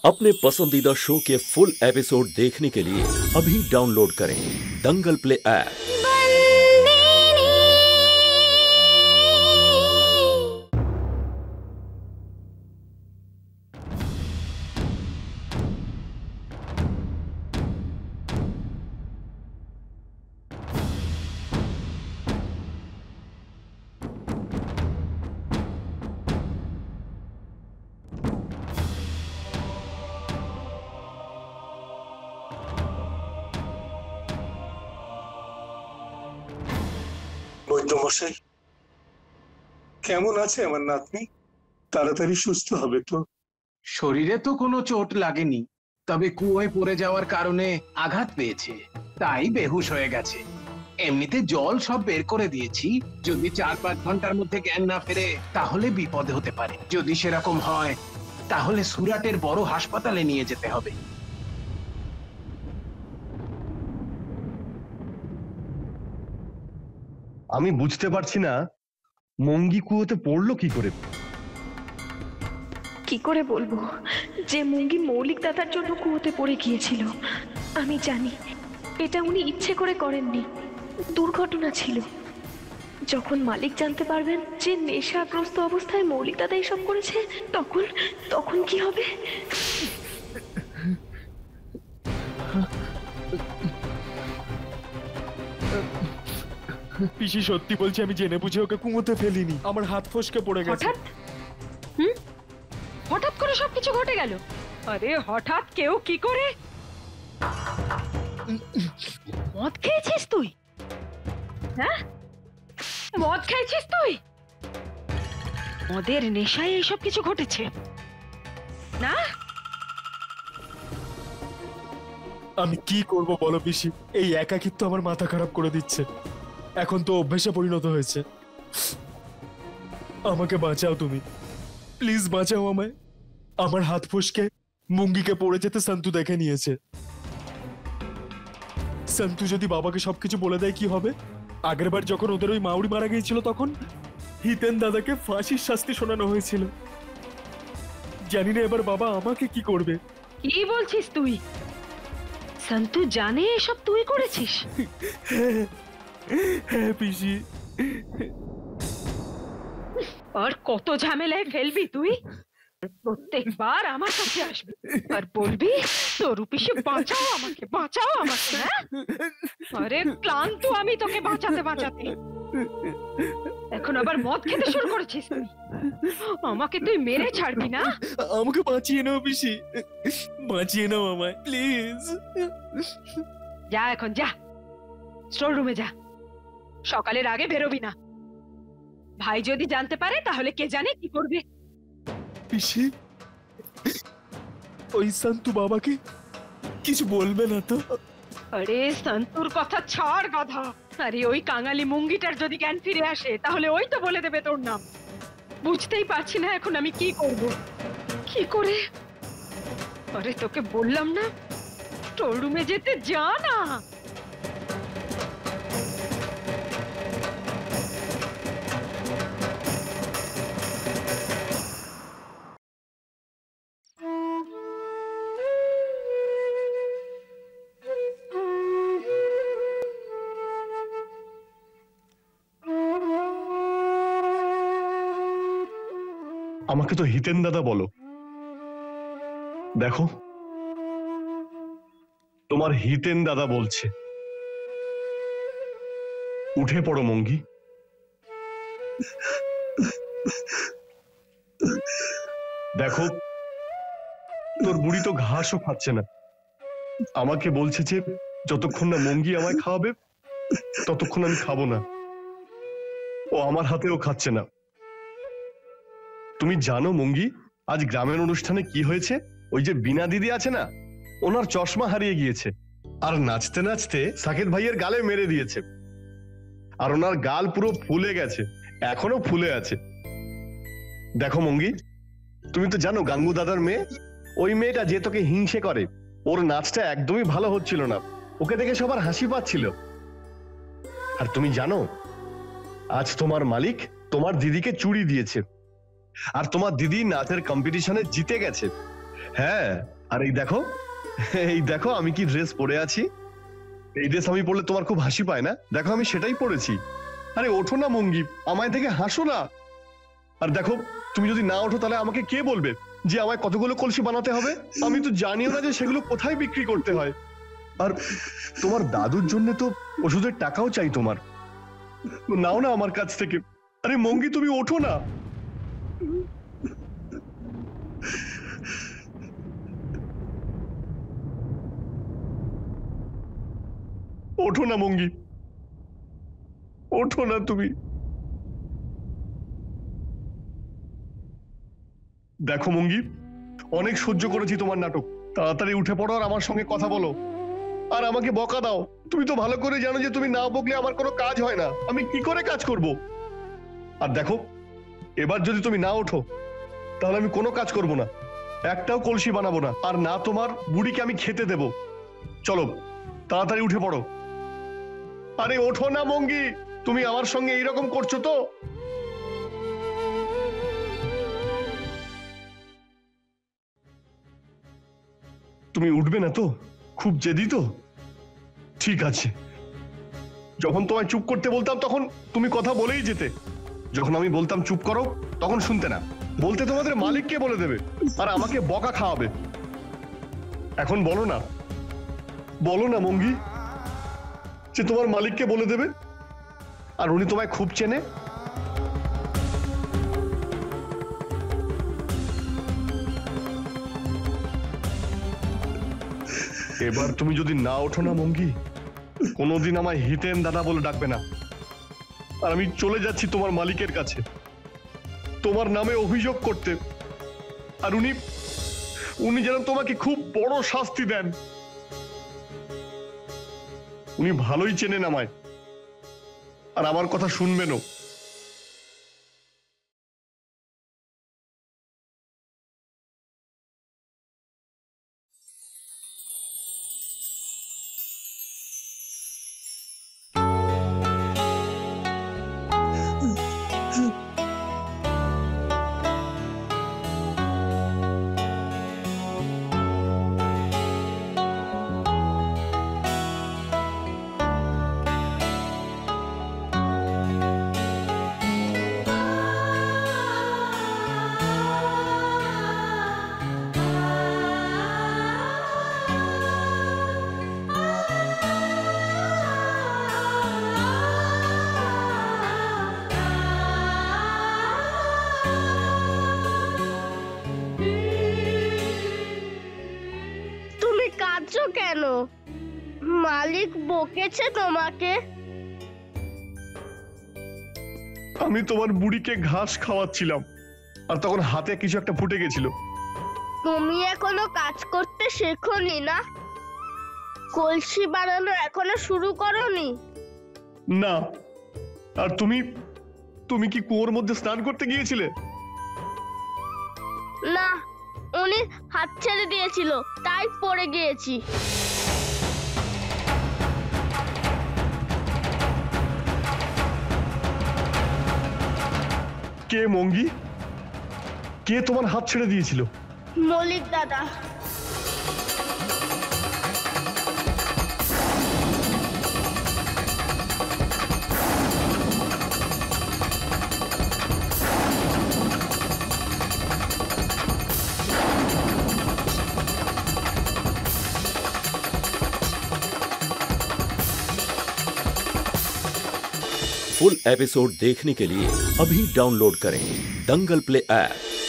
अपने पसंदीदा शो के फुल एपिसोड देखने के लिए अभी डाउनलोड करें दंगल प्ले ऐप। বৈদ্যমশাই, কেমন আছে আমার নাতনি? তাড়াতাড়ি সুস্থ হবে তো? শরীরে তো কোনো চোট লাগেনি, তবে কুয়োয় পড়ে যাওয়ার কারণে আঘাত পেয়েছে, তাই বেহুশ হয়ে গেছে। এমনিতে জল সব বের করে দিয়েছি, যদি 4-5 ঘন্টার মধ্যে জ্ঞান না ফেরে তাহলে বিপদ হতে পারে। যদি সেরকম হয় তাহলে সুরাটের বড় হাসপাতালে নিয়ে যেতে হবে। আমি বুঝতে পারছি না মঙ্গি কুয়োতে পড়লো কি করে। কি করে বলবো যে মঙ্গি মৌলিক দাদার জন্য কুয়োতে পড়ে গিয়েছিল? আমি জানি এটা উনি ইচ্ছে করে করেননি, দুর্ঘটনা ছিল। যখন মালিক জানতে পারবেন যে নেশাগ্রস্ত অবস্থায় মৌলিক দাদা এসব করেছে, তখন কি হবে? পিসি সত্যি বলছি, আমি জেনে বুঝে ওকে কুয়োতে ফেলিনি, আমার হাত ফসকে পড়ে গেছে। হঠাৎ করে সবকিছু ঘটে গেল। আরে হঠাৎ কেউ কি করে? মদ খেয়েছিস তুই? হ্যাঁ, মদ খেয়েছিস তুই? মদের নেশায় এইসব কিছু ঘটেছে না? আমি কি করব বলো পিসি, এই একাকিত্ব আমার মাথা খারাপ করে দিচ্ছে। এখন তো অভ্যেসে পরিণত হয়েছে। আমাকে বাঁচাও তুমি, প্লিজ বাঁচাও আমায়। আমার হাত ফসকে মুঙ্গিকে পড়ে যেতে সন্তু দেখে নিয়েছে। সন্তু যদি বাবাকে সবকিছু বলে দেয় কি হবে? আগেরবার যখন ওদের ওই মাউরি মারা গিয়েছিল তখন হিতেন দাদাকে ফাঁসির শাস্তি শোনানো হয়েছিল। জানি না এবার বাবা আমাকে কি করবে। কি বলছিস তুই? সন্তু জানে এসব তুই করেছিস? হ্যাঁ পিসি। আর কত ঝামেলায় ফেলবি তুই? প্রত্যেকবার আমার কাছে আসবি আর বলবি তোর পিসি বাঁচাও আমাকে, বাঁচাও আমাকে। আরে ক্লান্ত আমি তোকে বাঁচাতে বাঁচাতে, এখন আবার মদ খেতে শুরু করেছিস তুই। আমাকে তুই মেরে ছাড়বি না? আমাকে বাঁচিয়ে নাও পিসি, বাঁচিয়ে নাও আমায় প্লিজ। যা এখন যা, স্টোর রুমে যা, সকালের আগে বেরোবি না। ভাই যদি জানতে পারে তাহলে কে জানে কি করবে। পিসি, ওই সন্তু বাবাকে কিছু বলবে না তো? আরে সন্তুর কথা ছাড় গাধা। আরে ওই কাঙালি মুঙ্গিটার যদি জ্ঞান ফিরে আসে তাহলে ওই তো বলে দেবে তোর নাম। বুঝতেই পারছি না এখন আমি কি করব, কি করে। আরে তোকে বললাম না তোর রুমে যেতে, যা না। আমাকে তো হিতেন দাদা বলো। দেখো, তোমার হিতেন দাদা বলছে উঠে পড়ো মঙ্গি। দেখো, তোর বুড়ি তো ঘাসও খাচ্ছে না। আমাকে বলছে যে যতক্ষণ না মঙ্গি আমায় খাওয়াবে ততক্ষণ আমি খাবো না। ও আমার হাতেও খাচ্ছে না। তুমি জানো মঙ্গি, আজ গ্রামের অনুষ্ঠানে কি হয়েছে? ওই যে বিনা দিদি আছে না, ওনার চশমা হারিয়ে গিয়েছে, আর নাচতে নাচতে সাকেত ভাইয়ের গালে মেরে দিয়েছে, আর ওনার গাল পুরো ফুলে গেছে, এখনো ফুলে আছে। দেখো মঙ্গি, তুমি তো জানো গাঙ্গু দাদার মেয়ে, ওই মেয়েটা যে তোকে হিংসে করে, ওর নাচটা একদমই ভালো হচ্ছিল না, ওকে দেখে সবার হাসি পাচ্ছিল। আর তুমি জানো আজ তোমার মালিক তোমার দিদিকে চুড়ি দিয়েছে, আর তোমার দিদি নাচের কম্পিটিশনে জিতে গেছে। হ্যাঁ, আর এই দেখো আমি কি ড্রেস পরে আছি। এই ড্রেস আমি পরলে তোমার খুব হাসি পায় না? দেখো আমি সেটাই পরেছি। আরে ওঠো না মঙ্গি, আমায় দেখে হাসো না। আর দেখো তুমি যদি না ওঠো তাহলে আমাকে কে বলবে যে আমায় কতগুলো কলসি বানাতে হবে? আমি তো জানিও না যে সেগুলো কোথায় বিক্রি করতে হয়। আর তোমার দাদুর জন্য তো ওষুধের টাকাও চাই তোমার, নাও না আমার কাছ থেকে। আরে মঙ্গি তুমি ওঠো না। ওঠো না মঙ্গি, ওঠো না তুমি। দেখো মঙ্গি, অনেক সহ্য করেছি তোমার নাটক, তাড়াতাড়ি উঠে পড়ো আর আমার সঙ্গে কথা বলো, আর আমাকে বকা দাও। তুমি তো ভালো করে জানো যে তুমি না বকলে আমার কোনো কাজ হয় না, আমি কি করে কাজ করব? আর দেখো এবার যদি তুমি না ওঠো তাহলে আমি কোনো কাজ করব না, একটাও কলসি বানাবো না, আর না তোমার বুড়িকে আমি খেতে দেব। চলো তাড়াতাড়ি উঠে পড়ো। আরে ওঠো না মঙ্গি, তুমি আমার সঙ্গে এইরকম করছো তো? তুমি উঠবে না তো? খুব জেদি তো? ঠিক আছে, যখন তোমায় চুপ করতে বলতাম তখন তুমি কথা বলেই যেতে, যখন আমি বলতাম চুপ করো তখন শুনতে না, বলতে তোমাদের মালিককে বলে দেবে আর আমাকে বকা খাওয়াবে। এখন বলো না, বলো না মঙ্গি যে তোমার মালিককে বলে দেবে, আর উনি তোমায় খুব চেনে। এবার তুমি যদি না ওঠো না মঙ্গি, কোনোদিন আমায় হিতেন দাদা বলে ডাকবে না, আর আমি চলে যাচ্ছি তোমার মালিকের কাছে তোমার নামে অভিযোগ করতে, আর উনি যেন তোমাকে খুব বড় শাস্তি দেন। উনি ভালোই চেনেন আমায়, আর আমার কথা শুনবেনও। কেন? মালিক বকেছে তোমাকে? আমি তোমার বুড়িকে ঘাস খাওয়াচ্ছিলাম, আর তখন হাতে কিছু একটা ফুটে গেছিল। তুমি এখনো কাজ করতে শেখোনি না? কলসি বানানো এখনো শুরু করোনি? না। আর তুমি কি কুয়োর মধ্যে স্নান করতে গিয়েছিলে? না, উনি হাত ছেড়ে দিয়েছিল তাই পড়ে গিয়েছি। কে মঙ্গি? কে তোমার হাত ছেড়ে দিয়েছিল? মল্লিক দাদা। फुल एपिसोड देखने के लिए अभी डाउनलोड करें दंगल प्ले ऐप।